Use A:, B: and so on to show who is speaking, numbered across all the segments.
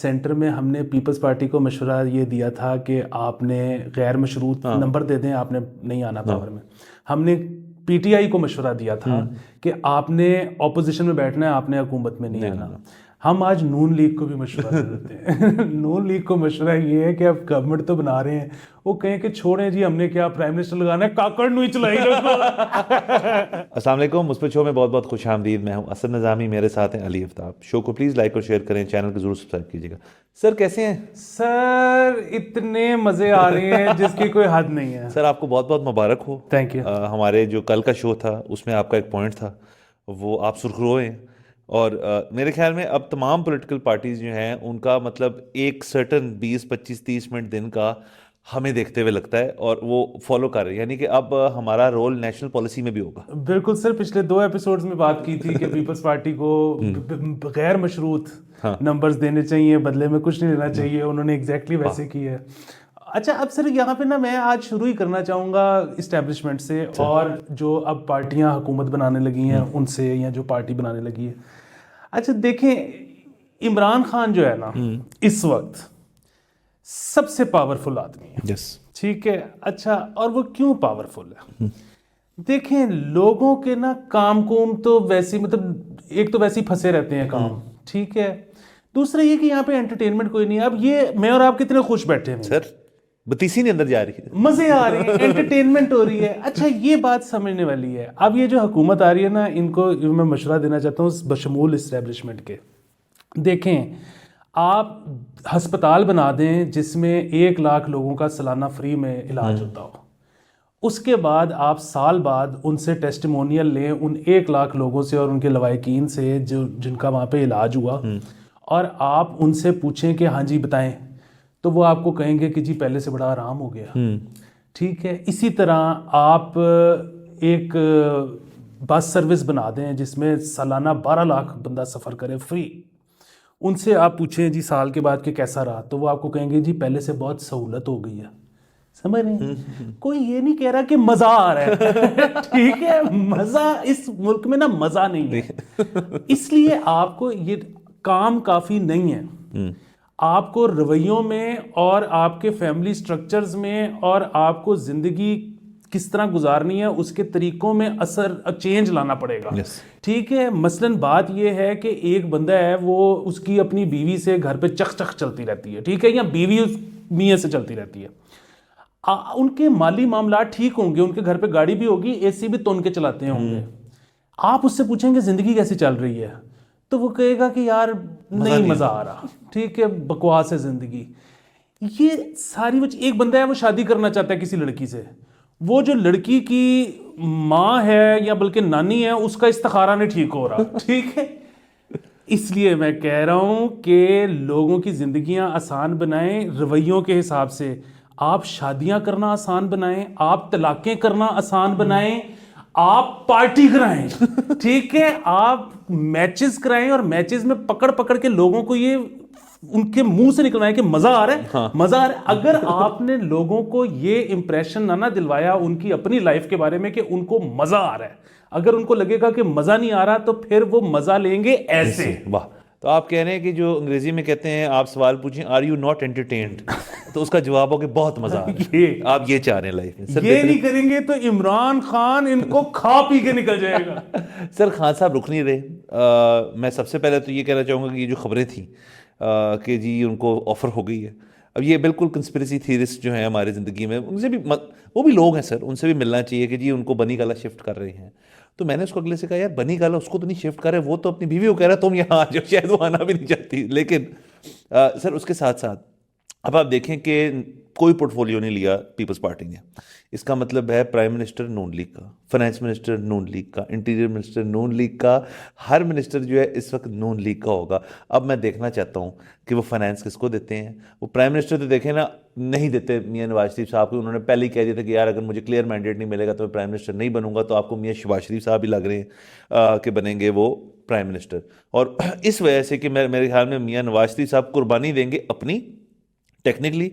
A: Centre में हमने peoples party को मशवरा ये दिया था कि आपने गैर मशरूत नंबर दे दें, आपने नहीं आना पावर में। हमने पीटीआई को मशवरा दिया था कि आपने ऑपोजिशन में बैठना है, आपने हुकूमत में नहीं आना। हम आज नून लीग को भी मशवरा दे देते हैं। नून लीग को मशवरा ये है कि आप गवर्नमेंट तो बना रहे हैं, वो कहें कि छोड़ें जी, हमने क्या प्राइम मिनिस्टर लगाना है, काकड़ नहीं चलाई रखो।
B: अस्सलाम वालेकुम, मुझ पर शो में बहुत बहुत खुश आमदीद। मैं हूं असद निज़ामी, मेरे साथ हैं अली आफ्ताब। शो को प्लीज़ लाइक और शेयर करें, चैनल को ज़रूर सब्सक्राइब कीजिएगा। सर कैसे हैं?
A: सर इतने मज़े आ रहे हैं जिसकी कोई हद नहीं है।
B: सर आपको बहुत बहुत मुबारक हो।
A: Thank you.
B: हमारे जो कल का शो था उसमें आपका एक पॉइंट था, वो आप सुर्खरुओं हैं। और मेरे ख्याल में अब तमाम पॉलिटिकल पार्टीज जो हैं उनका मतलब एक सर्टन 20, 25, 30 मिनट दिन का हमें देखते हुए लगता है और वो फॉलो कर रहे हैं, यानी कि अब हमारा रोल नेशनल पॉलिसी में भी होगा।
A: बिल्कुल सर, पिछले 2 एपिसोड्स में बात की थी कि पीपल्स पार्टी को गैर मशरूत नंबर्स देने चाहिए, बदले में कुछ नहीं लेना चाहिए। उन्होंने एग्जैक्टली वैसे की है। अच्छा, अब सर यहाँ पे ना मैं आज शुरू ही करना चाहूँगा इस्टेब्लिशमेंट से, और जो अब पार्टियां हुकूमत बनाने लगी हैं उनसे, या जो पार्टी बनाने लगी है। अच्छा देखें, इमरान खान जो है ना इस वक्त सबसे पावरफुल आदमी है।
B: यस,
A: ठीक है। अच्छा, और वो क्यों पावरफुल है? देखें, लोगों के ना काम कुम तो वैसे मतलब एक तो वैसे ही फंसे रहते हैं काम, ठीक है। दूसरा ये कि यहाँ पे एंटरटेनमेंट कोई नहीं है। अब ये मैं और आप कितने खुश बैठे हैं
B: सर बतीसी नहीं अंदर जा रही है,
A: मजे आ रहे हैं, एंटरटेनमेंट हो रही है। अच्छा, ये बात समझने वाली है। अब ये जो हुकूमत आ रही है ना, इनको मैं मशवरा देना चाहता हूँ बशमूल इस्टेब्लिशमेंट के। देखें, आप अस्पताल बना दें जिसमें 1 लाख लोगों का सालाना फ्री में इलाज होता हो। उसके बाद आप साल बाद उनसे टेस्टिमोनियल लें, उन 1 लाख लोगों से और उनके लवाकिन से जो जिनका वहाँ पे इलाज हुआ, और आप उनसे पूछें कि हाँ जी बताएं, तो वो आपको कहेंगे कि जी पहले से बड़ा आराम हो गया। ठीक है। इसी तरह आप एक बस सर्विस बना दें जिसमें सालाना 12 लाख बंदा सफ़र करे फ्री। उनसे आप पूछें जी साल के बाद कि कैसा रहा, तो वो आपको कहेंगे जी पहले से बहुत सहूलत हो गई है। समझ रहे हैं? कोई ये नहीं कह रहा कि मजा आ रहा है। ठीक है, मजा इस मुल्क में ना मजा नहीं है। इसलिए आपको ये काम काफी नहीं है। आपको रवैयों में और आपके फैमिली स्ट्रक्चर्स में और आपको जिंदगी किस तरह गुजारनी है उसके तरीकों में असर चेंज लाना पड़ेगा। ठीक है। मसलन बात यह है कि एक बंदा है, वो उसकी अपनी बीवी से घर पे चख चख चलती रहती है, ठीक है, या बीवी उस मियाँ से चलती रहती है। उनके माली मामला ठीक होंगे, उनके घर पे गाड़ी भी होगी, एसी भी तो उनके चलाते होंगे। आप उससे पूछेंगे जिंदगी कैसी चल रही है, तो वो कहेगा कि यार नहीं मजा आ रहा, ठीक है, बकवास है जिंदगी। ये सारी वजह। एक बंदा है, वो शादी करना चाहता है किसी लड़की से, वो जो लड़की की माँ है या बल्कि नानी है, उसका इस्तिखारा नहीं ठीक हो रहा। ठीक है। इसलिए मैं कह रहा हूं कि लोगों की जिंदगियां आसान बनाएं रवैयों के हिसाब से। आप शादियां करना आसान बनाएं, आप तलाकें करना आसान बनाएं, आप पार्टी कराएं, ठीक है, आप मैचेस कराएं, और मैचेस में पकड़ पकड़ के लोगों को ये उनके मुंह से निकलना है कि मजा आ रहा है। हाँ। मजा आ रहा है। अगर आपने लोगों को ये इंप्रेशन ना दिलवाया उनकी अपनी लाइफ के बारे में कि उनको मजा आ रहा है, अगर उनको लगेगा कि मजा नहीं आ रहा, तो फिर वो मजा लेंगे ऐसे।
B: वाह। तो आप कह रहे हैं कि जो अंग्रेजी में कहते हैं, आप सवाल पूछें आर यू नॉट एंटरटेन्ड, तो उसका जवाब हो कि बहुत मजा आ रहा है। आप ये चाह रहे हैं लाइफ में। सर
A: ये नहीं करेंगे तो इमरान खान इनको खा पी के निकल जाएगा।
B: सर खान साहब रुक नहीं रहे। मैं सबसे पहले तो ये कहना चाहूँगा कि ये जो खबरें थी कि जी उनको ऑफर हो गई है, अब ये बिल्कुल कंस्पिरेसी थीरिस्ट जो हैं हमारी ज़िंदगी में, उनसे भी वो भी लोग हैं सर, उनसे भी मिलना चाहिए कि जी उनको बनी गाला शिफ्ट कर रहे हैं। तो मैंने उसको अगले से कहा, यार बनी गाला उसको तो नहीं शिफ्ट कर रहे, वो तो अपनी बीवी को कह रहा है तुम यहाँ आ जाओ, शायद वो आना भी नहीं चाहती। लेकिन सर उसके साथ साथ अब आप देखें कि कोई पोर्टफोलियो नहीं लिया पीपल्स पार्टी ने। इसका मतलब है प्राइम मिनिस्टर नून लीग का, फाइनेंस मिनिस्टर नून लीग का, इंटीरियर मिनिस्टर नून लीग का, हर मिनिस्टर जो है इस वक्त नून लीग का होगा। अब मैं देखना चाहता हूँ कि वो फाइनेंस किसको देते हैं। वो प्राइम मिनिस्टर तो देखें ना, नहीं देते मियाँ नवाज शरीफ साहब को। उन्होंने पहले ही कह दिया था कि यार अगर मुझे क्लियर मैंडेट नहीं मिलेगा तो मैं प्राइम मिनिस्टर नहीं बनूंगा। तो आपको मियाँ शहबाज शरीफ साहब ही लग रहे हैं कि बनेंगे वो प्राइम मिनिस्टर। और इस वजह से कि मेरे ख्याल में मियाँ नवाज शरीफ साहब कुर्बानी देंगे अपनी टेक्निकली,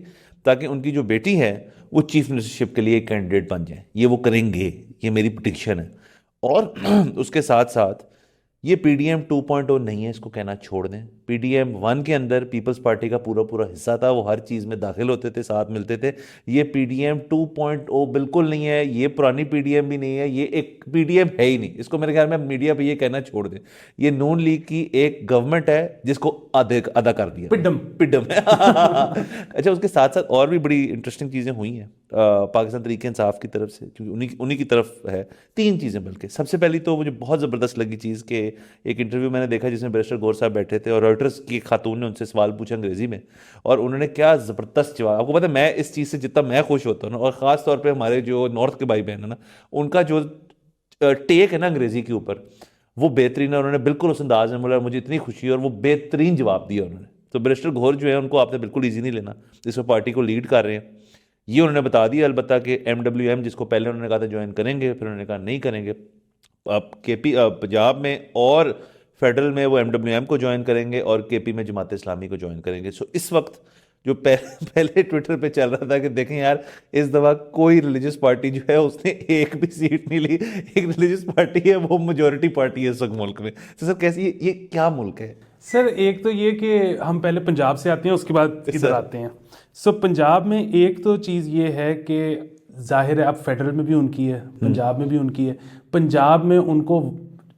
B: ताकि उनकी जो बेटी है वो चीफ मिनिस्टरशिप के लिए एक कैंडिडेट बन जाए। ये वो करेंगे, ये मेरी प्रेडिक्शन है। और उसके साथ साथ ये पीडीएम 2.0 नहीं है, इसको कहना छोड़ दें। PDM 1 के अंदर पीपल्स पार्टी का पूरा पूरा हिस्सा था, वो हर चीज़ में दाखिल होते थे, साथ मिलते थे। ये PDM 2.0 बिल्कुल नहीं है, ये पुरानी PDM भी नहीं है, ये एक PDM है ही नहीं। इसको मेरे ख्याल में मीडिया पे ये कहना छोड़ दें, ये नून लीग की एक गवर्नमेंट है जिसको अदा कर दिया, पिड्डम है। अच्छा, उसके साथ साथ और भी बड़ी इंटरेस्टिंग चीज़ें हुई हैं पाकिस्तान तरीके इंसाफ की तरफ से, क्योंकि उन्हीं की तरफ है। 3 चीज़ें बल्कि। सबसे पहली तो मुझे बहुत ज़बरदस्त लगी चीज़ कि एक इंटरव्यू मैंने देखा जिसमें बैरिस्टर गौर साहब बैठे थे और रॉयटर्स की एक खातून ने उनसे सवाल पूछा अंग्रेजी में, और उन्होंने क्या ज़बरदस्त जवाब। आपको पता है, मैं इस चीज़ से जितना मैं खुश होता हूँ ना, और ख़ास तौर पे हमारे जो नॉर्थ के भाई बहन है ना, उनका जो टेक है ना अंग्रेजी के ऊपर, वो बेहतरीन है। उन्होंने बिल्कुल उस अंदाज में बोला, मुझे इतनी खुशी है, और वो बेहतरीन जवाब दिया उन्होंने। तो बैरिस्टर गौर जो है, उनको आपने बिल्कुल ईजी नहीं लेना, जिसको पार्टी को लीड कर रहे हैं। ये उन्होंने बता दिया अलबत्ता कि MWM जिसको पहले उन्होंने कहा था ज्वाइन करेंगे, फिर उन्होंने कहा नहीं करेंगे। अब KP पंजाब में और फेडरल में वो MWM को ज्वाइन करेंगे और KP में जमात इस्लामी को ज्वाइन करेंगे। सो इस वक्त जो पहले ट्विटर पे चल रहा था कि देखें यार, इस दफ़ा कोई रिलीजियस पार्टी जो है उसने एक भी सीट नहीं ली, एक रिलीजियस पार्टी है, वो मेजोरिटी पार्टी है इस वक्त मुल्क में। तो सर कैसी ये क्या मुल्क है?
A: सर एक तो ये कि हम पहले पंजाब से आते हैं, उसके बाद इधर आते हैं। सो पंजाब में एक तो चीज़ ये है कि जाहिर है अब फेडरल में भी उनकी है, पंजाब में भी उनकी है। पंजाब में उनको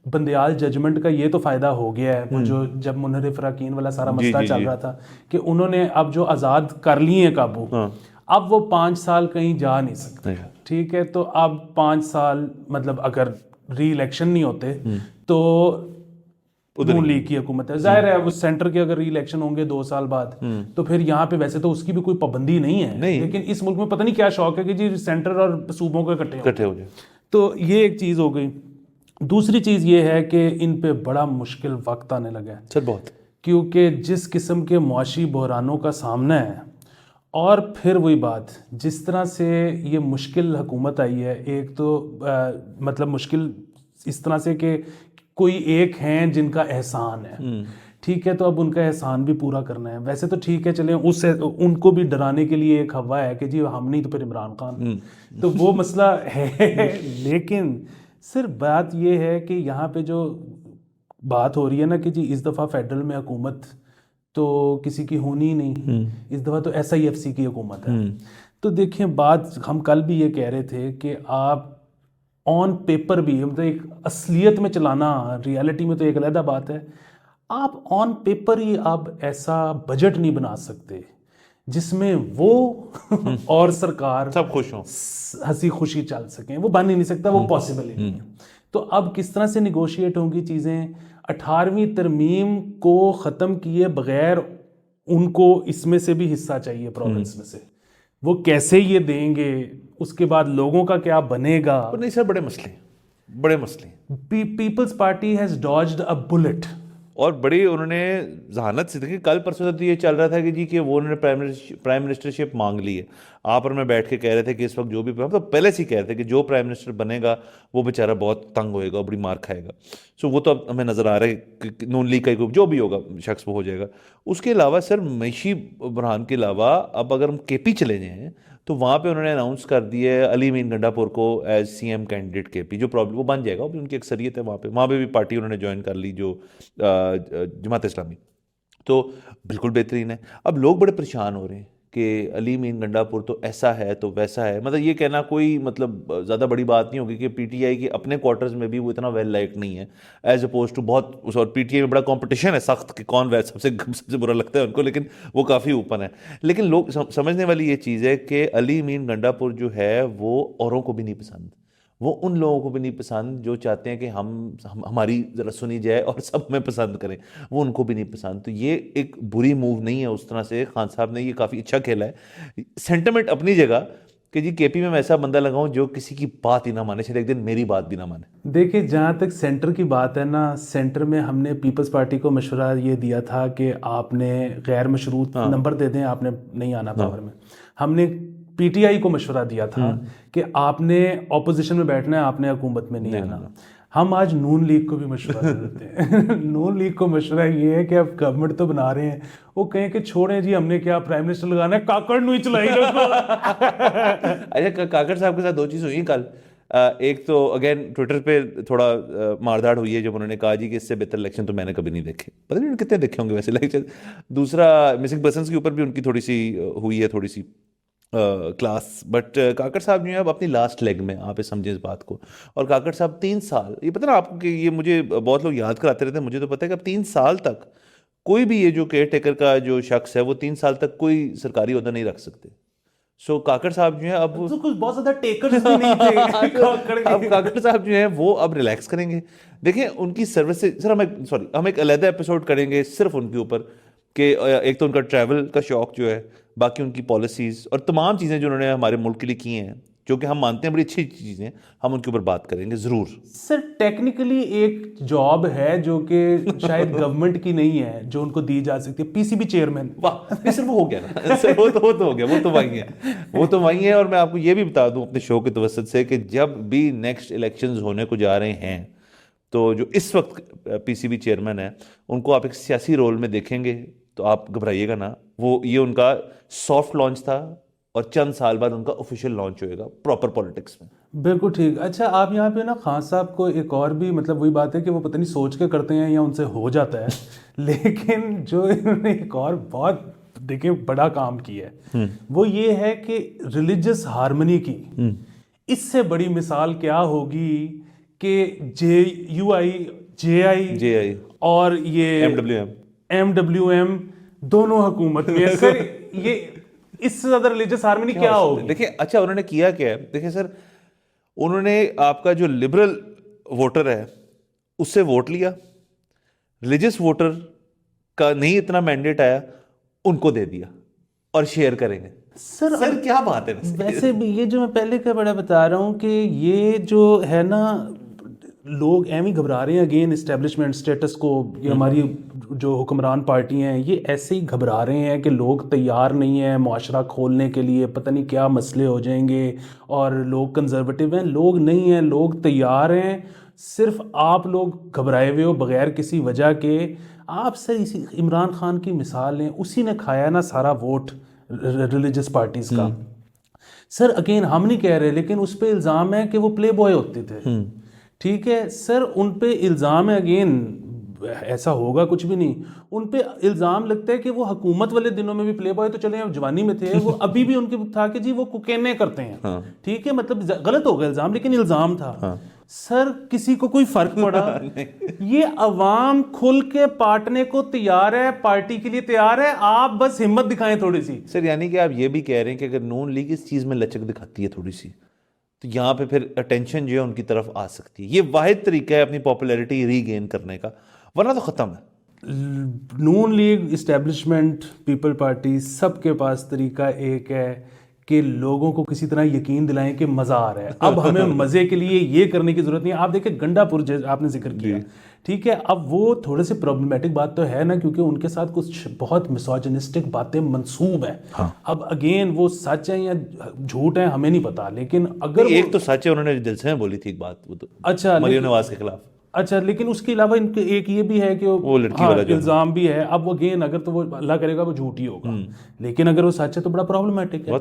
A: बंदयाल जजमेंट का ये तो फ़ायदा हो गया है, वो जो जब मुनहरिफ अरकान वाला सारा मसला चल रहा था कि उन्होंने अब जो आज़ाद कर लिए हैं काबू, अब वो 5 साल कहीं जा नहीं सकते। ठीक है, तो अब 5 साल मतलब अगर री इलेक्शन नहीं होते तो नून लीग की हुकूमत है। जाहिर है उस सेंटर के अगर री इलेक्शन होंगे 2 साल बाद, तो फिर यहाँ पे वैसे तो उसकी भी कोई पाबंदी नहीं है, लेकिन इस मुल्क में पता नहीं क्या शौक है कि जी सेंटर और सूबों के इकट्ठे हो जाए। तो ये एक चीज़ हो गई। दूसरी चीज़ ये है कि इन पे बड़ा मुश्किल वक्त आने लगा है
B: सर, बहुत, क्योंकि
A: जिस किस्म के मुआशी बहरानों का सामना है, और फिर वही बात जिस तरह से ये मुश्किल हुकूमत आई है, एक तो मतलब मुश्किल इस तरह से कि कोई एक हैं जिनका एहसान है, ठीक है, तो अब उनका एहसान भी पूरा करना है। वैसे तो ठीक है, चलें उससे उनको भी डराने के लिए एक हवा है कि जी हम नहीं तो फिर इमरान खान, तो वो मसला है। लेकिन सिर्फ बात ये है कि यहाँ पे जो बात हो रही है ना कि जी इस दफ़ा फेडरल में हुकूमत तो किसी की होनी ही नहीं, इस दफ़ा तो SIFC की हुकूमत है। तो देखें, बात हम कल भी ये कह रहे थे कि आप ऑन पेपर भी मतलब एक असलियत में चलाना, रियलिटी में तो एक अलग बात है। आप ऑन पेपर ही आप ऐसा बजट नहीं बना सकते जिसमें वो और सरकार
B: सब खुश हों,
A: हंसी खुशी चल सकें। वो बन ही नहीं सकता, वो पॉसिबल ही नहीं है। तो अब किस तरह से निगोशिएट होंगी चीज़ें? 18वीं तरमीम को ख़त्म किए बगैर उनको इसमें से भी हिस्सा चाहिए, प्रोविंस में से, वो कैसे ये देंगे? उसके बाद लोगों का क्या बनेगा?
B: नहीं सर, बड़े मसले।
A: People's Party has dodged a bullet,
B: और बड़ी उन्होंने जहानत से देखी। कल परसों तक ये चल रहा था कि जी कि वो उन्होंने प्राइम मिनिस्टरशिप मांग ली है। आप और मैं बैठ के कह रहे थे कि इस वक्त जो भी, हम तो पहले से ही कह रहे थे कि जो प्राइम मिनिस्टर बनेगा वो बेचारा बहुत तंग होएगा, बड़ी मार खाएगा। सो वो तो अब हमें नज़र आ रहा है कि नून लीग का जो भी होगा शख्स वो हो जाएगा। उसके अलावा सर, मईशी बहरान के अलावा अब अगर हम KP चले जाएँ तो वहाँ पे उन्होंने अनाउंस कर दिया है अली मीन गंडापुर को एज CM कैंडिडेट KP। जो प्रॉब्लम वो बन जाएगा, उनकी अक्सरियत है वहाँ पे भी पार्टी उन्होंने ज्वाइन कर ली, जो जमात इस्लामी। तो बिल्कुल बेहतरीन है। अब लोग बड़े परेशान हो रहे हैं कि अली मीन गंडापुर तो ऐसा है तो वैसा है। मतलब ये कहना कोई मतलब ज़्यादा बड़ी बात नहीं होगी कि PTI के अपने क्वार्टर्स में भी वो इतना वेल लाइक नहीं है एज अपोज टू बहुत, और PTI में बड़ा कंपटीशन है सख्त कि कौन सबसे बुरा लगता है उनको, लेकिन वो काफ़ी ओपन है। लेकिन लोग समझने वाली ये चीज़ है कि अली मीन गंडापुर जो है वो औरों को भी नहीं पसंद, वो उन लोगों को भी नहीं पसंद जो चाहते हैं कि हमारी ज़रा सुनी जाए और सब हमें पसंद करें, वो उनको भी नहीं पसंद। तो ये एक बुरी मूव नहीं है उस तरह से। खान साहब ने ये काफ़ी अच्छा खेला है। सेंटिमेंट अपनी जगह कि जी KP में मैं ऐसा बंदा लगाऊं जो किसी की बात ही ना माने, शायद एक दिन मेरी बात भी ना माने।
A: देखिए, जहाँ तक सेंटर की बात है ना, सेंटर में हमने पीपल्स पार्टी को मशवरा ये दिया था कि आपने गैर मशरूत नंबर दे दें, आपने नहीं आना पावर में। हमने PTI को मशवरा दिया था कि आपने ऑपोजिशन में बैठना है, आपने हुकूमत में नहीं आना। हम आज नून लीग को भी मशवरा देते हैं। नून लीग को मशवरा ये है कि अब गवर्नमेंट तो बना रहे हैं, वो कहें कि छोड़ें जी, हमने क्या प्राइम मिनिस्टर लगाना है, काकड़ नहीं चलाई रखो।
B: अच्छा, काकड़ साहब के साथ 2 चीज़ हुई कल। एक तो अगेन ट्विटर पे थोड़ा मारधाड़ हुई है जब उन्होंने कहा जी कि इससे बेहतर इलेक्शन तो मैंने कभी नहीं देखे, पता नहीं कितने देखे होंगे वैसे इलेक्शन। दूसरा मिसिंग पर्सन्स के ऊपर भी उनकी थोड़ी सी हुई है थोड़ी सी क्लास, बट काकड़ साहब जो है अब अपनी लास्ट लेग में, आप इस समझें इस बात को। और काकड़ साहब 3 साल, ये पता ना आपको कि ये मुझे बहुत लोग याद कराते रहते हैं, मुझे तो पता है कि अब 3 साल तक कोई भी ये जो केयर टेकर का जो शख्स है वो 3 साल तक कोई सरकारी ओहदा नहीं रख सकते। सो काकड़ साहब जो है अब
A: तो कुछ बहुत ज्यादा टेकर्स भी नहीं थे काकड़ के।
B: अब काकड़ साहब जो है वो अब रिलैक्स करेंगे। देखिए उनकी सर्विस से सर हम एक अलग एपिसोड करेंगे सिर्फ उनके ऊपर कि एक तो उनका ट्रैवल का शौक जो है, बाकी उनकी पॉलिसीज़ और तमाम चीज़ें जो उन्होंने हमारे मुल्क के लिए की हैं जो कि हम मानते हैं बड़ी अच्छी चीज़ें, हम उनके ऊपर बात करेंगे ज़रूर।
A: सर टेक्निकली एक जॉब है जो कि शायद गवर्नमेंट की नहीं है जो उनको दी जा सकती है, पीसीबी चेयरमैन।
B: वाह, नहीं सर वो हो गया ना सर, वो तो हो गया, वो तो वही है, वो तो वही है। और मैं आपको ये भी बता दूं अपने शो के तवसत से कि जब भी नेक्स्ट इलेक्शंस होने को जा रहे हैं तो जो इस वक्त पीसीबी चेयरमैन है उनको आप एक सियासी रोल में देखेंगे तो आप घबराइएगा ना। वो ये उनका सॉफ्ट लॉन्च था और चंद साल बाद उनका ऑफिशियल लॉन्च होएगा प्रॉपर पॉलिटिक्स में।
A: बिल्कुल ठीक। अच्छा आप यहाँ पे ना खान साहब को एक और भी मतलब वही बात है कि वो पता नहीं सोच के करते हैं या उनसे हो जाता है लेकिन जो इन्होंने एक और बहुत देखिए बड़ा काम किया है वो ये है कि रिलीजियस हार्मनी की इससे बड़ी मिसाल क्या होगी कि JUI और ये MWM दोनों हुकूमत में सर ये इससे ज्यादा रिलीजियस हार्मनी क्या होगी?
B: देखिए अच्छा उन्होंने किया क्या है, देखिए सर उन्होंने आपका जो लिबरल वोटर है उससे वोट लिया, रिलीजियस वोटर का नहीं इतना मैंडेट आया उनको दे दिया और शेयर करेंगे। सर क्या बात है
A: वैसे भी ये जो मैं पहले का बड़ा बता रहा हूँ कि ये जो है ना लोग एम ही घबरा रहे हैं अगेन इस्टेब्लिशमेंट स्टेटस को, ये हमारी जो हुक्मरान पार्टी हैं ये ऐसे ही घबरा रहे हैं कि लोग तैयार नहीं हैं मुआशरा खोलने के लिए, पता नहीं क्या मसले हो जाएंगे और लोग कंजर्वेटिव हैं। लोग नहीं हैं, लोग तैयार हैं, सिर्फ आप लोग घबराए हुए हो बगैर किसी वजह के। आप सर इसी इमरान खान की मिसाल लें, उसी ने खाया ना सारा वोट रिलीजियस पार्टीज़ का। सर अगेन हम नहीं कह रहे लेकिन उस पर इल्ज़ाम है कि वो प्ले बॉय होते थे, ठीक है सर उन पे इल्ज़ाम है, अगेन ऐसा होगा कुछ भी नहीं, उन पे इल्ज़ाम लगता है कि वो हुकूमत वाले दिनों में भी प्ले बॉय तो चले अब जवानी में थे, वो अभी भी उनके था कि जी वो कुकेने करते हैं, ठीक है मतलब गलत होगा इल्ज़ाम लेकिन इल्ज़ाम था। सर किसी को कोई फर्क पड़ा? ये अवाम खुल के पाटने को तैयार है, पार्टी के लिए तैयार है, आप बस हिम्मत दिखाएं थोड़ी सी।
B: सर यानी कि आप ये भी कह रहे हैं कि अगर नून लीग इस चीज़ में लचक दिखाती है थोड़ी सी तो यहाँ पे फिर अटेंशन जो है उनकी तरफ आ सकती है। ये वाहिद तरीका है अपनी पॉपुलैरिटी रीगेन करने का, वरना तो ख़त्म है।
A: नून लीग, इस्टेब्लिशमेंट, पीपल पार्टी सबके पास तरीका एक है कि लोगों को किसी तरह यकीन दिलाएं कि मज़ा आ रहा है। अब हमें मज़े के लिए ये करने की ज़रूरत नहीं है। आप देखिए गंडापुर जैसे आपने जिक्र किया, ठीक है, अब वो थोड़े से प्रॉब्लमेटिक बात तो है ना क्योंकि उनके साथ कुछ बहुत मिसोजिनिस्टिक बातें मंसूब हैं। अब अगेन वो सच है या झूठ है हमें नहीं पता, लेकिन अगर
B: एक तो सच है, उन्होंने जलसे में बोली थी एक बात, वो तो
A: अच्छा
B: मरियम नवाज के खिलाफ।
A: अच्छा लेकिन उसके अलावा इनके एक ये भी है कि
B: वो लड़की वाला जो
A: इल्ज़ाम भी है। अब अगेन अगर तो वो अल्लाह करेगा वो झूठ ही होगा, लेकिन अगर वो सच है तो बड़ा प्रॉब्लमेटिक है।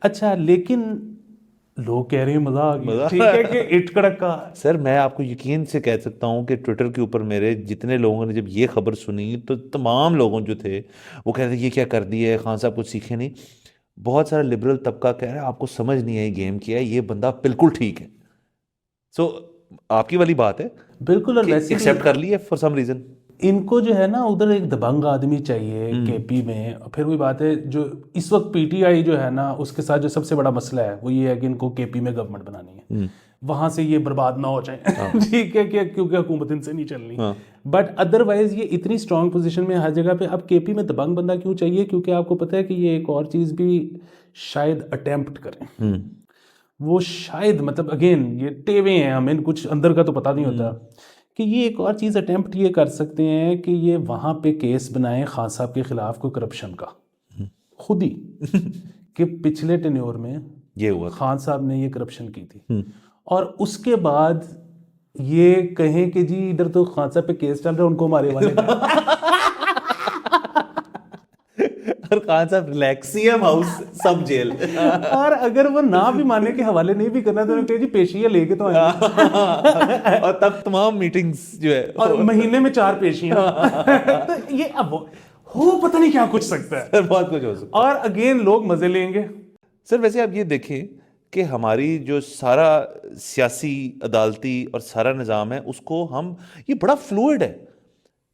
A: अच्छा लेकिन लोग कह रहे हैं मजा आ गया, ठीक है कि इट कड़क का।
B: सर मैं आपको यकीन से कह सकता हूँ कि ट्विटर के ऊपर मेरे जितने लोगों ने जब ये खबर सुनी तो तमाम लोगों जो थे वो कह रहे थे ये क्या कर दिया है खान साहब, कुछ सीखे नहीं। बहुत सारा लिबरल तबका कह रहा है आपको समझ नहीं आई गेम किया है, ये बंदा बिल्कुल ठीक है। सो आपकी वाली बात है
A: बिल्कुल, और वैसे
B: एक्सेप्ट कर लिया फॉर सम रीजन।
A: इनको जो है ना उधर एक दबंग आदमी चाहिए केपी में। फिर वही बात है जो इस वक्त पीटीआई जो है ना उसके साथ जो सबसे बड़ा मसला है वो ये है कि इनको केपी में गवर्नमेंट बनानी है, वहां से ये बर्बाद ना हो जाए ठीक है कि क्योंकि हुकूमत इनसे नहीं चलनी। बट अदरवाइज ये इतनी स्ट्रांग पोजीशन में हर जगह पे। अब केपी में दबंग बंदा क्यों चाहिए? क्योंकि आपको पता है कि ये एक और चीज़ भी शायद अटेम्प्ट करें, वो शायद मतलब अगेन ये टेवे हैं, हमें कुछ अंदर का तो पता नहीं होता कि ये एक और चीज़ अटेम्प्ट ये कर सकते हैं कि ये वहाँ पे केस बनाएं खान साहब के खिलाफ कोई करप्शन का खुद ही कि पिछले टेन्योर में
B: ये हुआ
A: खान साहब ने ये करप्शन की थी और उसके बाद ये कहें कि जी इधर तो खान साहब पे केस चल रहा है उनको मारे वाले
B: और खान साहब रिलैक्सियम हाउस सब जेल।
A: और अगर वो ना भी माने के हवाले नहीं भी करना तो उन्होंने कहा जी पेशियां लेके तो आए
B: और तब तमाम मीटिंग्स जो है
A: और महीने में 4 पेशियां तो ये अब हो पता नहीं क्या कुछ सकता है।
B: सर बहुत कुछ हो सकता
A: और अगेन लोग मजे लेंगे।
B: है सर। वैसे आप ये देखें कि हमारी जो सारा सियासी अदालती और सारा निज़ाम है उसको हम, ये बड़ा फ्लूइड है।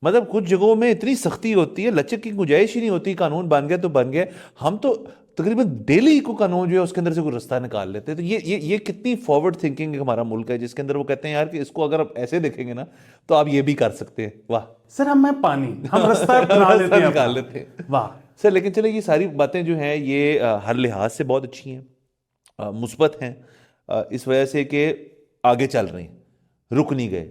B: मतलब कुछ जगहों में इतनी सख्ती होती है, लचक की गुंजाइश ही नहीं होती, कानून बन गया तो बन गया। हम तो तकरीबन डेली को कानून जो है उसके अंदर से कोई रास्ता निकाल लेते हैं। तो ये कितनी फॉरवर्ड थिंकिंग हमारा मुल्क है, जिसके अंदर वो कहते हैं यार कि इसको अगर आप ऐसे देखेंगे ना तो आप ये भी कर सकते हैं। वाह
A: सर हम रास्ता बना लेते हैं,
B: निकाल लेते हैं।
A: वाह
B: सर लेकिन चले ये सारी बातें जो हैं ये हर लिहाज से बहुत अच्छी हैं, मुस्बत हैं, इस वजह से कि आगे चल रही हैं, रुक नहीं गए।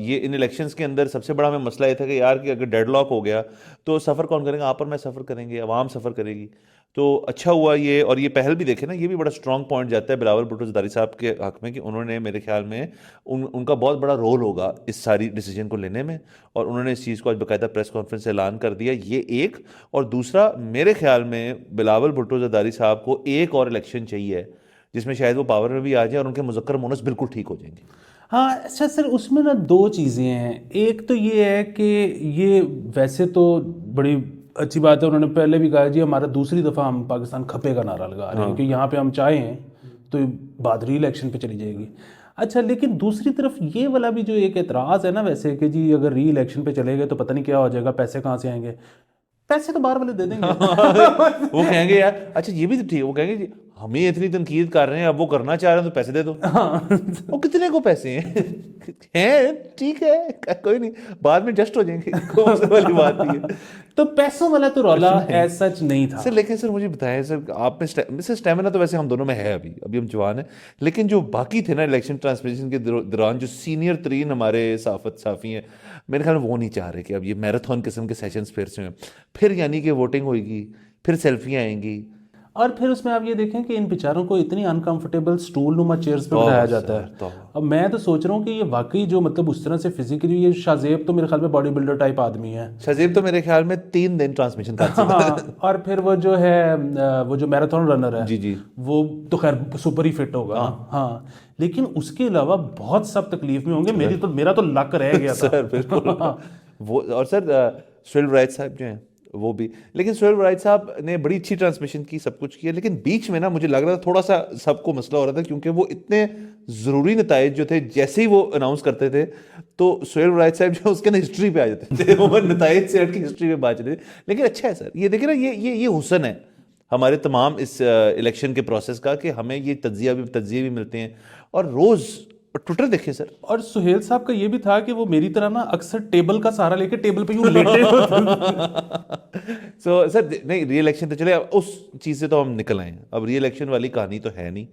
B: ये इन इलेक्शंस के अंदर सबसे बड़ा हमें मसला ये था कि यार कि अगर डेडलॉक हो गया तो सफ़र कौन करेगा, आप और मैं सफ़र करेंगे, अवाम सफ़र करेगी। तो अच्छा हुआ ये, और ये पहल भी देखे ना, ये भी बड़ा स्ट्रॉन्ग पॉइंट जाता है बिलावल भुट्टो ज़रदारी साहब के हक़ में कि उन्होंने मेरे ख्याल में उनका बहुत बड़ा रोल होगा इस सारी डिसीजन को लेने में, और उन्होंने इस चीज़ को आज बाकायदा प्रेस कॉन्फ्रेंस से ऐलान कर दिया। ये एक, और दूसरा मेरे ख्याल में बिलावल भुट्टो ज़रदारी साहब को एक और इलेक्शन चाहिए जिसमें शायद वो पावर में भी आ जाए और उनके मुज़क्कर मोनस बिल्कुल ठीक हो जाएंगे।
A: हाँ अच्छा सर उसमें ना 2 चीज़ें हैं। एक तो ये है कि ये वैसे तो बड़ी अच्छी बात है, उन्होंने पहले भी कहा जी हमारा दूसरी दफ़ा हम पाकिस्तान खपे का नारा लगा रहे हैं कि यहाँ पे हम चाहें तो बाद री इलेक्शन पे चली जाएगी। अच्छा लेकिन दूसरी तरफ ये वाला भी जो एक एतराज़ है ना वैसे कि जी अगर री इलेक्शन पे चले गए तो पता नहीं क्या हो जाएगा, पैसे कहाँ से आएंगे। पैसे तो बाहर वाले दे देंगे
B: वो कहेंगे यार अच्छा ये भी तो ठीक है, वो कहेंगे जी हम ही इतनी तनकीद कर रहे हैं, अब वो करना चाह रहे हैं तो पैसे दे दो। वो कितने को पैसे हैं ठीक है कोई नहीं, बाद में एडजस्ट हो जाएंगे, कोई वाली बात नहीं है।
A: तो पैसों वाला तो रौला एज सच नहीं था
B: सर लेकिन सर मुझे बताएं सर, आप में सर स्टेमिना तो वैसे हम दोनों में है, अभी हम जवान हैं, लेकिन जो बाकी थे ना इलेक्शन ट्रांसमिशन के दौरान जो सीनियर तरीन हमारे साफ़ी हैं, मेरे ख्याल में वो नहीं चाह रहे कि अब ये मैराथन किस्म के सेशंस फिर से हैं, फिर यानी कि वोटिंग होगी, फिर सेल्फियाँ आएंगी,
A: और फिर उसमें आप ये देखें कि इन बेचारों को इतनी अनकंफर्टेबल स्टूल नुमा चेयर्स पे बिठाया जाता है। अब मैं तो सोच रहा हूँ कि ये वाकई जो मतलब उस तरह से फिजिकली, ये शाज़ेब तो मेरे ख्याल में बॉडी बिल्डर टाइप आदमी है।
B: शाज़ेब तो मेरे ख्याल में 3 दिन ट्रांसमिशन कर सकता है।
A: हाँ, और फिर वो जो है वो जो मैराथन रनर है
B: जी
A: वो तो खैर सुपर ही फिट होगा। हाँ लेकिन उसके अलावा बहुत सब तकलीफ में होंगे। मेरा तो लक रह गया था
B: सर बिल्कुल। वो और सर सुहेल वराइद साहब जो हैं वो भी, लेकिन सुहेल वराइद साहब ने बड़ी अच्छी ट्रांसमिशन की, सब कुछ किया, लेकिन बीच में ना मुझे लग रहा था थोड़ा सा सबको मसला हो रहा था क्योंकि वो इतने ज़रूरी नताइज जो थे जैसे ही वो अनाउंस करते थे तो सुहेल वराइद साहब जो उसके ना हिस्ट्री पे आ जाते थे, वो नताइज से हट के हिस्ट्री पे बात चलते थे। लेकिन अच्छा है सर, ये देखिए ना, ये हुस्न है हमारे तमाम इस इलेक्शन के प्रोसेस का कि हमें ये तज्जिया भी मिलते हैं, और रोज़ ट्विटर देखिए सर।
A: और सुहेल साहब का ये भी था कि वो मेरी तरह ना अक्सर टेबल का सहारा लेके टेबल पे यूं लेटे
B: सो सर नहीं, री इलेक्शन तो चले, अब उस चीज़ से तो हम निकल आए हैं, अब री इलेक्शन वाली कहानी तो है नहीं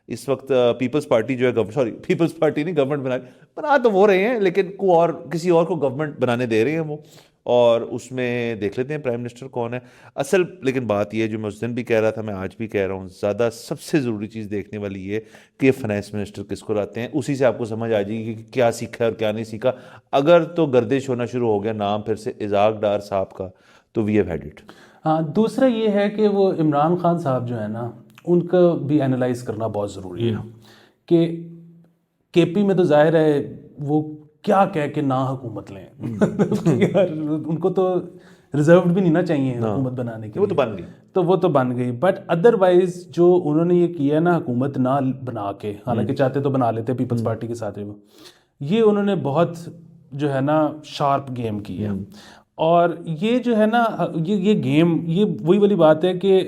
B: इस वक्त। पीपल्स पार्टी जो है, सॉरी पीपल्स पार्टी नहीं, गवर्नमेंट बना तो वो रहे हैं, लेकिन किसी और को गवर्नमेंट बनाने दे रहे हैं वो, और उसमें देख लेते हैं प्राइम मिनिस्टर कौन है असल। लेकिन बात ये जो मैं उस दिन भी कह रहा था, मैं आज भी कह रहा हूँ, ज़्यादा सबसे ज़रूरी चीज़ देखने वाली ये कि फाइनेंस मिनिस्टर किसको लाते हैं, उसी से आपको समझ आ जाएगी कि क्या सीखा है और क्या नहीं सीखा। अगर तो गर्दिश होना शुरू हो गया नाम फिर से इजाक डार साहब का, तो वी हैव हैड इट।
A: हाँ दूसरा ये है कि वो इमरान खान साहब जो है ना, उनका भी एनालाइज करना बहुत ज़रूरी है कि केपी में तो जाहिर है वो क्या कह के ना हुकूमत लें यार उनको तो रिजर्व भी नहीं ना चाहिए हुकूमत बनाने के,
B: वो तो बन गई,
A: तो वो तो बन गई। बट अदरवाइज जो उन्होंने ये किया ना हुकूमत ना बना के, हालांकि चाहते तो बना लेते पीपल्स पार्टी के साथ, वो ये उन्होंने बहुत जो है ना शार्प गेम की है। और ये जो है ना ये गेम, ये वही वाली बात है कि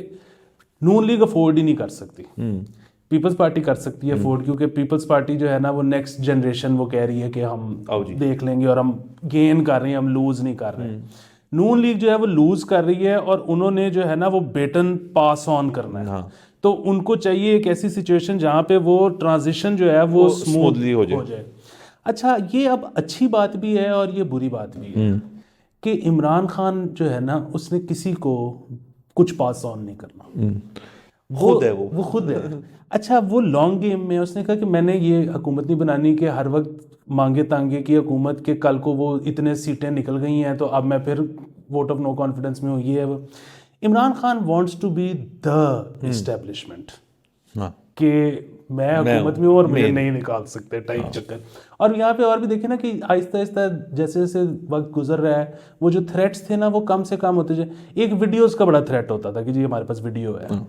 A: नून लीग अफोर्ड ही नहीं कर सकती, पीपल्स पार्टी कर सकती है अफोर्ड, क्योंकि पीपल्स पार्टी जो है ना वो नेक्स्ट जनरेशन वो कह रही है कि हम देख लेंगे और हम गेन कर रहे हैं, हम लूज नहीं कर रहे हैं। नून लीग जो है वो लूज कर रही है और उन्होंने जो है ना वो बेटन पास ऑन करना है। तो उनको चाहिए एक ऐसी सिचुएशन जहाँ पे वो ट्रांजिशन जो है वो स्मूथली हो जाए। अच्छा ये अब अच्छी बात भी है और ये बुरी बात भी है कि इमरान खान जो है ना उसने किसी को कुछ पास ऑन नहीं करना,
B: खुद है वो
A: खुद है। अच्छा वो लॉन्ग गेम में उसने कहा कि मैंने ये हुकूमत नहीं बनानी कि हर वक्त मांगे तांगे की हुकूमत के, कल को वो इतने सीटें निकल गई हैं तो अब मैं फिर वोट ऑफ नो कॉन्फिडेंस में हूँ, ये है वो। Imran Khan wants to be the establishment
B: हाँ
A: कि मैं हुकूमत में हूँ और मुझे नहीं निकाल सकते टाइप चक्कर। और यहाँ पे और भी देखे ना कि आहिस्ता आहिस्ता जैसे जैसे वक्त गुजर रहा है वो जो थ्रेट्स थे ना वो कम से कम होते जाए। एक वीडियोस का बड़ा थ्रेट होता था कि जी हमारे पास वीडियो है,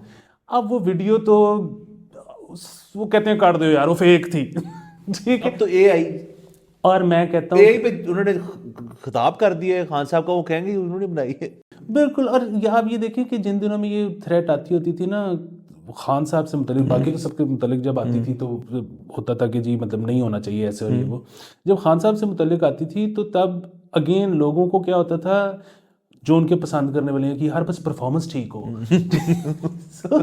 A: अब वो वीडियो तो वो कहते हैं काट दो यार वो फेक थी ठीक है।
B: अब तो AI
A: और मैं कहता हूँ
B: AI पे उन्होंने खिताब कर दिया है खान साहब का, वो कहेंगे उन्होंने बनाई है।
A: बिल्कुल। और यहाँ आप ये देखें कि जिन दिनों में ये थ्रेट आती होती थी ना खान साहब से मुतलिक, बाकी के सबके मुतलिक जब आती थी तो होता था कि जी मतलब नहीं होना चाहिए ऐसे और ये वो। जब खान साहब से मुतलिक आती थी तो तब अगेन लोगों को क्या होता था जो उनके पसंद करने वाले हैं कि यार बस परफॉर्मेंस ठीक हो So,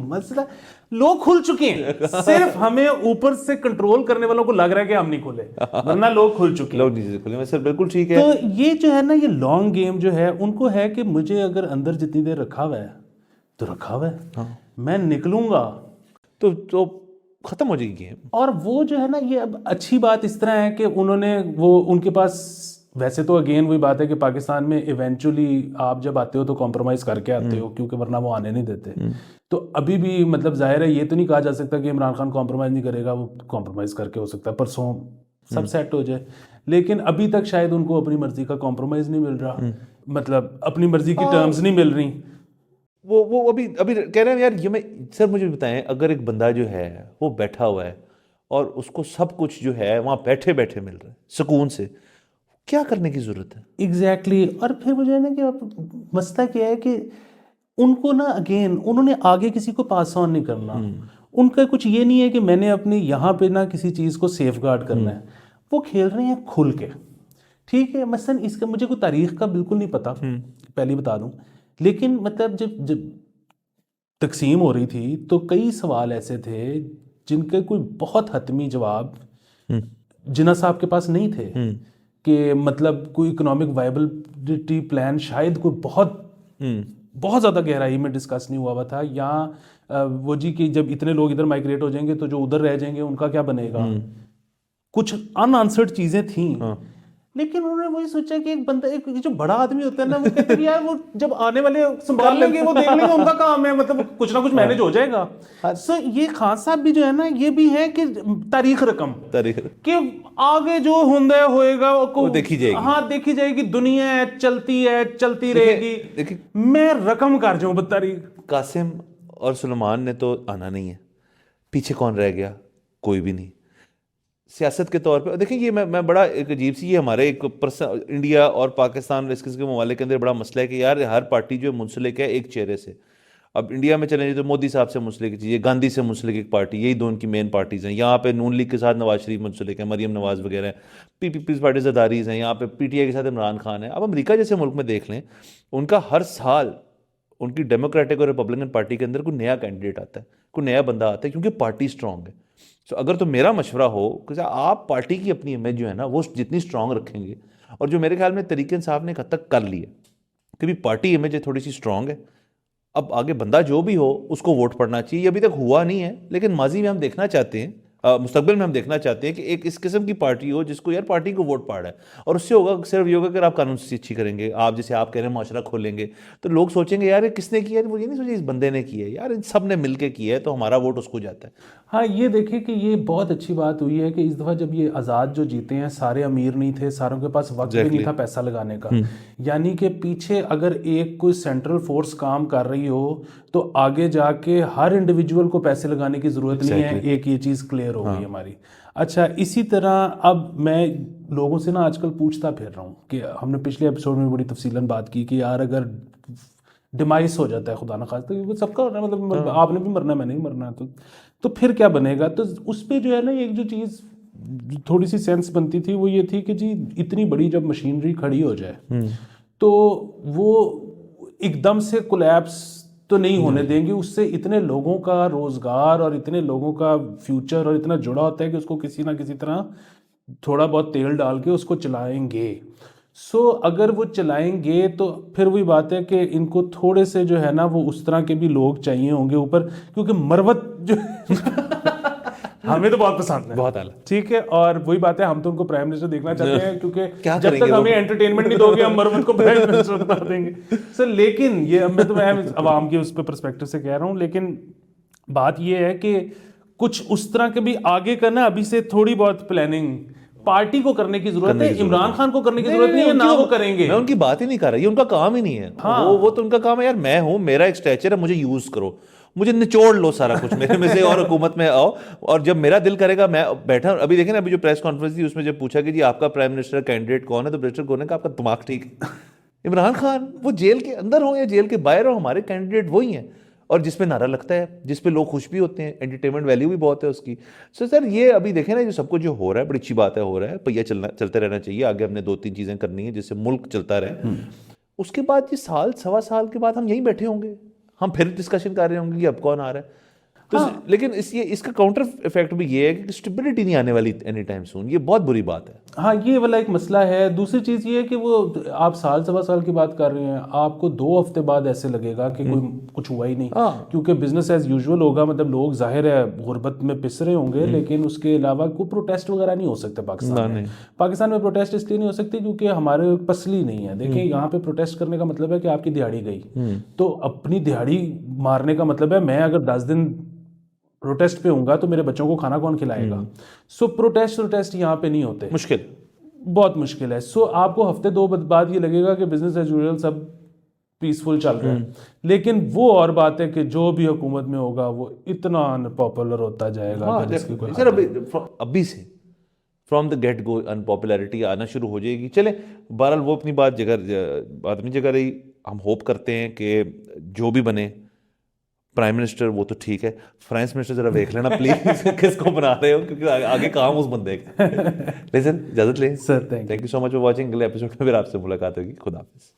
A: मसला लोग खुल चुके हैं, सिर्फ हमें ऊपर से कंट्रोल करने वालों को लग रहा है कि हम नहीं खुले, वरना लोग खुल चुके हैं।
B: लोग नीचे से खुले में सर, बिल्कुल ठीक है।
A: तो ये जो है ना ये लॉन्ग गेम जो है उनको है कि मुझे अगर अंदर जितनी देर रखा हुआ है तो रखा हुआ है,
B: हाँ।
A: मैं निकलूंगा
B: तो खत्म हो जाएगी गेम।
A: और वो जो है ना ये अब अच्छी बात इस तरह है कि उन्होंने वो उनके पास वैसे तो अगेन वही बात है कि पाकिस्तान में इवेंचुअली आप जब आते हो तो कॉम्प्रोमाइज़ करके आते हो क्योंकि वरना वो आने नहीं देते। तो अभी भी मतलब जाहिर है ये तो नहीं कहा जा सकता कि इमरान खान कॉम्प्रोमाइज़ नहीं करेगा, वो कॉम्प्रोमाइज़ करके हो सकता है परसों सब सेट हो जाए, लेकिन अभी तक शायद उनको अपनी मर्जी का कॉम्प्रोमाइज़ नहीं मिल रहा, मतलब अपनी मर्जी की टर्म्स नहीं मिल रही।
B: वो अभी कह रहे हैं यार ये मैं सर मुझे बताएं, अगर एक बंदा जो है वो बैठा हुआ है और उसको सब कुछ जो है वहाँ बैठे बैठे मिल रहा है सुकून से, क्या करने की जरूरत है?
A: एग्जैक्टली और फिर मुझे है ना कि अब मसला क्या है कि उनको ना अगेन उन्होंने आगे किसी को पास ऑन नहीं करना, उनका कुछ ये नहीं है कि मैंने अपने यहाँ पे ना किसी चीज़ को सेफ गार्ड करना है, वो खेल रहे हैं खुल के। ठीक है, मसलन इसका मुझे कोई तारीख का बिल्कुल नहीं पता, पहले बता दूं, लेकिन मतलब जब तकसीम हो रही थी तो कई सवाल ऐसे थे जिनके कोई बहुत हतमी जवाब जिन्ना साहब के पास नहीं थे कि मतलब कोई इकोनॉमिक वायबिलिटी प्लान शायद कोई बहुत ज़्यादा गहराई में डिस्कस नहीं हुआ था, या वो जी कि जब इतने लोग इधर माइग्रेट हो जाएंगे तो जो उधर रह जाएंगे उनका क्या बनेगा, कुछ अनआंसर्ड चीज़ें थी। लेकिन उन्होंने वही सोचा कि एक बंदा एक जो बड़ा आदमी होता है ना वो कहते हैं यार वो जब आने वाले संभाल लेंगे, वो देख लेंगे, उनका काम है, मतलब कुछ ना कुछ मैनेज हो जाएगा। सो ये खान साहब भी जो है ना ये भी है कि तारीख रकम कि आगे जो होंदा होएगा वो
B: देखी जाएगी।
A: हाँ देखी जाएगी, दुनिया है चलती रहेगी, मैं रकम कर जाऊं तारीख।
B: कासिम और सुलेमान ने तो आना नहीं है, पीछे कौन रह गया? कोई भी नहीं। सियासत के तौर पे देखिए ये मैं बड़ा एक अजीब सी, ये हमारे एक इंडिया और पाकिस्तान और इसके ममालिक के अंदर बड़ा मसला है कि यार हर पार्टी जो मुंसलिक है एक चेहरे से। अब इंडिया में चलें तो मोदी साहब से मुंसलिक चीज़ें, गांधी से मुंसलिक एक पार्टी, यही दो उनकी मेन पार्टीज़ हैं। यहाँ पे नून लीग के साथ नवाज शरीफ मुंसलिक है, मरीम नवाज वगैरह, पीपल्स पार्टी ज़रदारीज़ हैं, यहाँ पे PTI के साथ इमरान खान है। अब अमेरिका जैसे मुल्क में देख लें, उनका हर साल उनकी डेमोक्रेटिक और रिपब्लिकन पार्टी के अंदर कोई नया कैंडिडेट आता है, कोई नया बंदा आता है, क्योंकि पार्टी स्ट्रांग है। तो अगर तो मेरा मशवरा हो कि आप पार्टी की अपनी इमेज जो है ना वो जितनी स्ट्रांग रखेंगे, और जो मेरे ख्याल में तरीके इंसाफ ने एक हद तक कर लिया कि भी पार्टी इमेज है थोड़ी सी स्ट्रांग है, अब आगे बंदा जो भी हो उसको वोट पड़ना चाहिए। ये अभी तक हुआ नहीं है, लेकिन माजी में हम देखना चाहते हैं, मुस्तकबिल में हम देखना चाहते हैं कि एक इस किस्म की पार्टी हो जिसको यार पार्टी को वोट पड़ रहा है। और उससे होगा सिर्फ ये होगा कि आप कानून से अच्छी करेंगे, आप जैसे आप कह रहे हैं माशरा खोलेंगे, तो लोग सोचेंगे यार ये किसने किया है, वो ये नहीं सोचे इस बंदे ने किया है, यार इन सब ने मिलकर किया है, तो हमारा वोट उसको जाता है।
A: हाँ ये देखिए कि ये बहुत अच्छी बात हुई है कि इस दफ़ा जब ये आज़ाद जो जीते हैं सारे अमीर नहीं थे, सारों के पास वक्त भी नहीं था पैसा लगाने का, यानी कि पीछे अगर एक कोई सेंट्रल फोर्स काम कर रही हो तो आगे जाके हर इंडिविजुअल को पैसे लगाने की ज़रूरत नहीं है। एक ये चीज़ क्लियर हो गई हमारी। अच्छा, इसी तरह अब मैं लोगों से ना आजकल पूछता फिर रहा हूँ कि हमने पिछले एपिसोड में बड़ी तफसीलन बात की कि यार अगर डिमाइस हो जाता है खुदा ना खास्ता, क्योंकि सबका होना मतलब आपने भी मरना मैंने भी मरना, तो फिर क्या बनेगा। तो उस पर जो है ना एक जो चीज़ थोड़ी सी सेंस बनती थी वो ये थी कि जी इतनी बड़ी जब मशीनरी खड़ी हो जाए तो वो एकदम से कोलैप्स तो नहीं होने देंगे, उससे इतने लोगों का रोज़गार और इतने लोगों का फ्यूचर और इतना जुड़ा होता है कि उसको किसी ना किसी तरह थोड़ा बहुत तेल डाल के उसको चलाएंगे। सो अगर वो चलाएंगे तो फिर वही बात है कि इनको थोड़े से जो है ना वो उस तरह के भी लोग चाहिए होंगे ऊपर, क्योंकि मरवत जो हमें तो बहुत पसंद है,
B: बहुत आला।
A: ठीक है। और वही बात है, हम तो उनको प्राइम मिनिस्टर देखना चाहते हैं, क्योंकि
B: क्या
A: जब
B: करेंगे
A: तक
B: वो?
A: हमें एंटरटेनमेंट नहीं दोगे हम मरमत को प्राइम मिनिस्टर बना देंगे सर। लेकिन ये मैं अवाम की उस पर पर्सपेक्टिव से कह रहा हूँ, लेकिन बात ये है कि कुछ उस तरह के भी आगे करना, अभी से थोड़ी बहुत प्लानिंग पार्टी को करने की जरूरत है, इमरान खान को करने की जरूरत नहीं है, ना वो करेंगे।
B: मैं उनकी बात ही नहीं कर रहा, ये उनका काम ही नहीं है।
A: हाँ।
B: वो तो उनका काम है, यार मैं हूं, मेरा एक स्टैचर है, मुझे यूज करो, मुझे निचोड़ लो सारा कुछ मेरे में से और हुकूमत में आओ, और जब मेरा दिल करेगा मैं बैठा। अभी देखें ना, अभी जो प्रेस कॉन्फ्रेंस थी उसमें जब पूछा कि जी आपका प्राइम मिनिस्टर कैंडिडेट कौन है, तो मिनिस्टर कौन है का आपका दिमाग ठीक है? इमरान खान, वो जेल के अंदर हो या जेल के बाहर हो, हमारे कैंडिडेट वही हैं, और जिस पे नारा लगता है, जिस पे लोग खुश भी होते हैं, एंटरटेनमेंट वैल्यू भी बहुत है उसकी। सो सर ये अभी देखें ना, जो सब कुछ जो हो रहा है बड़ी अच्छी बात है, हो रहा है, पहिया चलते रहना चाहिए। आगे हमने 2-3 चीज़ें करनी है जिससे मुल्क चलता रहे। उसके बाद ये साल सवा साल के बाद हम यहीं बैठे होंगे, हम फिर डिस्कशन कर रहे होंगे कि अब कौन आ रहा है। तो लेकिन इसका काउंटर इफेक्ट भी ये है कि स्टेबिलिटी नहीं आने वाली एनी टाइम सून। ये बहुत बुरी बात है।
A: हाँ, ये वाला एक मसला है। दूसरी चीज़ ये है कि वो आप साल सवा साल की बात कर रहे हैं, आपको 2 हफ्ते बाद ऐसे लगेगा कि कोई कुछ हुआ ही नहीं, क्योंकि बिजनेस एज यूजुअल होगा। मतलब लोग जाहिर है गुर्बत में पिस रहे होंगे, लेकिन उसके अलावा कोई प्रोटेस्ट वगैरह नहीं हो सकते पाकिस्तान में। पाकिस्तान में प्रोटेस्ट इसलिए नहीं हो सकती क्योंकि हमारे पसली नहीं है। देखिए, यहाँ पे प्रोटेस्ट करने का मतलब है कि आपकी दिहाड़ी गई, तो अपनी दिहाड़ी मारने का मतलब है मैं अगर 10 दिन प्रोटेस्ट पे होऊंगा तो मेरे बच्चों को खाना कौन खिलाएगा। सो प्रोटेस्ट यहाँ पे नहीं होते,
B: मुश्किल,
A: बहुत मुश्किल है। सो आपको हफ्ते 2 बाद ये लगेगा कि बिजनेस एज यूजुअल सब पीसफुल चल रहा है, लेकिन वो और बात है कि जो भी हुकूमत में होगा वो इतना अनपॉपुलर होता जाएगा कि जिसकी कोई
B: सर अभी से फ्रॉम द गेट गो अनपॉपुलैरिटी आना शुरू हो जाएगी। चले बहरहाल वो अपनी बात अपनी जगह रही। हम होप करते हैं कि जो भी बने प्राइम मिनिस्टर वो तो ठीक है, प्राइम मिनिस्टर जरा देख लेना प्लीज किसको बना रहे हो, क्योंकि आगे काम उस बंदे का। लेकिन इजाजत लें
A: sir,
B: thank you so much for watching. अगले एपिसोड में फिर आपसे मुलाकात होगी। खुदा हाफिज़।